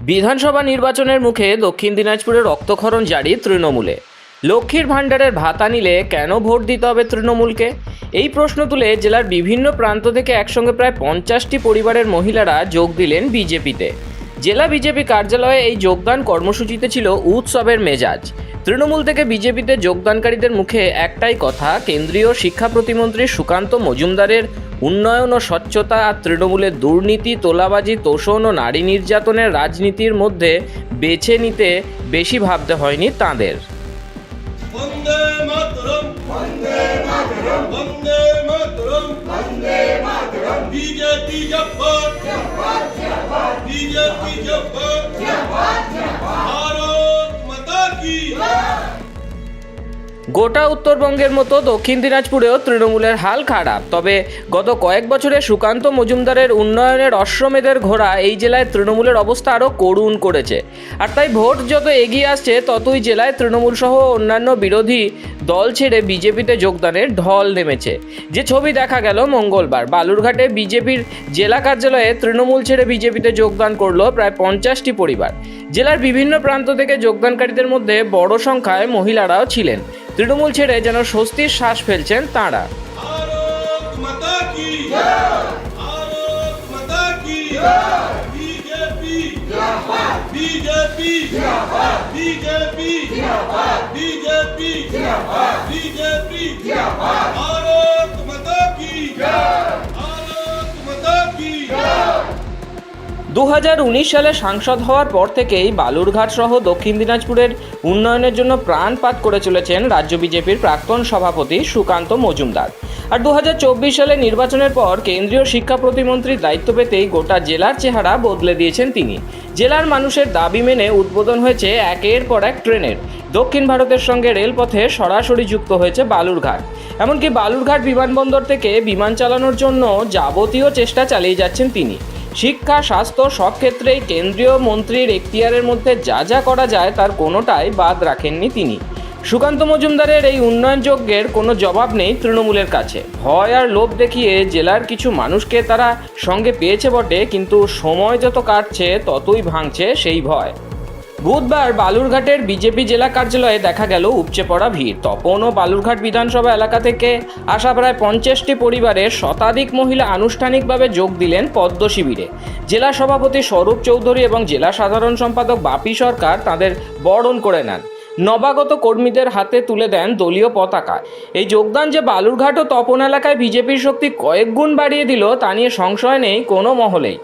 বিধানসভা নির্বাচনের মুখে দক্ষিণ দিনাজপুরে রক্তক্ষরণ জারি তৃণমূলে। লক্ষ্মীর ভাণ্ডারের ভাতা নিলে কেন ভোট দিতে হবে তৃণমূলকে? এই প্রশ্ন তুলে জেলার বিভিন্ন প্রান্ত থেকে একসঙ্গে প্রায় 50টি পরিবারের মহিলারা যোগ দিলেন বিজেপিতে। জেলা বিজেপি কার্যালয়ে এই যোগদান কর্মসূচিতে ছিল উৎসবের মেজাজ। তৃণমূল থেকে বিজেপিতে যোগদানকারীদের মুখে একটাই কথা, কেন্দ্রীয় শিক্ষা প্রতিমন্ত্রী সুকান্ত মজুমদারের উন্নয়ন ও স্বচ্ছতা আর তৃণমূলের দুর্নীতি, তোলাবাজি, তোষণ ও নারী নির্যাতনের রাজনীতির মধ্যে বেছে নিতে বেশি ভাবতে হয়নি তাঁদের। বন্দে মাতরম, বন্দে মাতরম, বন্দে মাতরম, বন্দে মাতরম। বিজেপি জিন্দাবাদ, জিন্দাবাদ, জিন্দাবাদ। বিজেপি জিন্দাবাদ, জিন্দাবাদ, জিন্দাবাদ। ভারত মাতা কি জয়। গোটা উত্তরবঙ্গের মতো দক্ষিণ দিনাজপুরেও তৃণমূলের হাল খারাপ। তবে গত কয়েক বছরে সুকান্ত মজুমদারের উন্নয়নের অশ্বমেধের ঘোড়া এই জেলায় তৃণমূলের অবস্থা আরও করুণ করেছে। আর তাই ভোট যত এগিয়ে আসছে ততই জেলায় তৃণমূল সহ অন্যান্য বিরোধী দল ছেড়ে বিজেপিতে যোগদানের ঢল নেমেছে। যে ছবি দেখা গেল মঙ্গলবার বালুরঘাটে বিজেপির জেলা কার্যালয়ে তৃণমূল ছেড়ে বিজেপিতে যোগদান করলো প্রায় 50টি পরিবার। জেলার বিভিন্ন প্রান্ত থেকে যোগদানকারীদের মধ্যে বড় সংখ্যায় মহিলারাও ছিলেন। তৃণমূল ছেড়ে যেন স্বস্তির শ্বাস ফেলছেন তাঁরা। ভারত মাতা কি জয়, ভারত মাতা কি জয়। বিজেপি জিন্দাবাদ, বিজেপি জিন্দাবাদ, বিজেপি জিন্দাবাদ, বিজেপি জিন্দাবাদ, বিজেপি জিন্দাবাদ। ভারত মাতা কি জয়, ভারত মাতা কি জয়। 2019 সালে সাংসদ হওয়ার পর থেকেই বালুরঘাট সহ দক্ষিণ দিনাজপুরের উন্নয়নের জন্য প্রাণপাত করে চলেছেন রাজ্য বিজেপির প্রাক্তন সভাপতি সুকান্ত মজুমদার। আর 2024 সালে নির্বাচনের পর কেন্দ্রীয় শিক্ষা প্রতিমন্ত্রীর দায়িত্ব পেতেই গোটা জেলার চেহারা বদলে দিয়েছেন তিনি। জেলার মানুষের দাবি মেনে উদ্বোধন হয়েছে একের পর এক ট্রেনের। দক্ষিণ ভারতের সঙ্গে রেলপথে সরাসরি যুক্ত হয়েছে বালুরঘাট। এমনকি বালুরঘাট বিমানবন্দর থেকে বিমান চালানোর জন্য যাবতীয় চেষ্টা চালিয়ে যাচ্ছেন তিনি। শিক্ষা, স্বাস্থ্য সব ক্ষেত্রেই কেন্দ্রীয় মন্ত্রীর এখতিয়ারের মধ্যে যা যা করা যায় তার কোনোটাই বাদ রাখেননি তিনি। সুকান্ত মজুমদারের এই উন্নয়ন যজ্ঞের কোনো জবাব নেই তৃণমূলের কাছে। ভয় আর লোভ দেখিয়ে জেলার কিছু মানুষকে তারা সঙ্গে পেয়েছে বটে, কিন্তু সময় যত কাটছে ততই ভাঙছে সেই ভয়। বুধবার বালুরঘাটের বিজেপি জেলা কার্যালয়ে দেখা গেল উপচে পড়া ভিড়। তপন ও বালুরঘাট বিধানসভা এলাকা থেকে আসা প্রায় 50টি পরিবারের শতাধিক মহিলা আনুষ্ঠানিকভাবে যোগ দিলেন পদ্ম শিবিরে। জেলা সভাপতি স্বরূপ চৌধুরী এবং জেলা সাধারণ সম্পাদক বাপি সরকার তাদের বরণ করে নেন। নবাগত কর্মীদের হাতে তুলে দেন দলীয় পতাকা। এই যোগদান যে বালুরঘাট ও তপন এলাকায় বিজেপির শক্তি কয়েক গুণ বাড়িয়ে দিল তা নিয়ে সংশয় নেই কোনো মহলেই।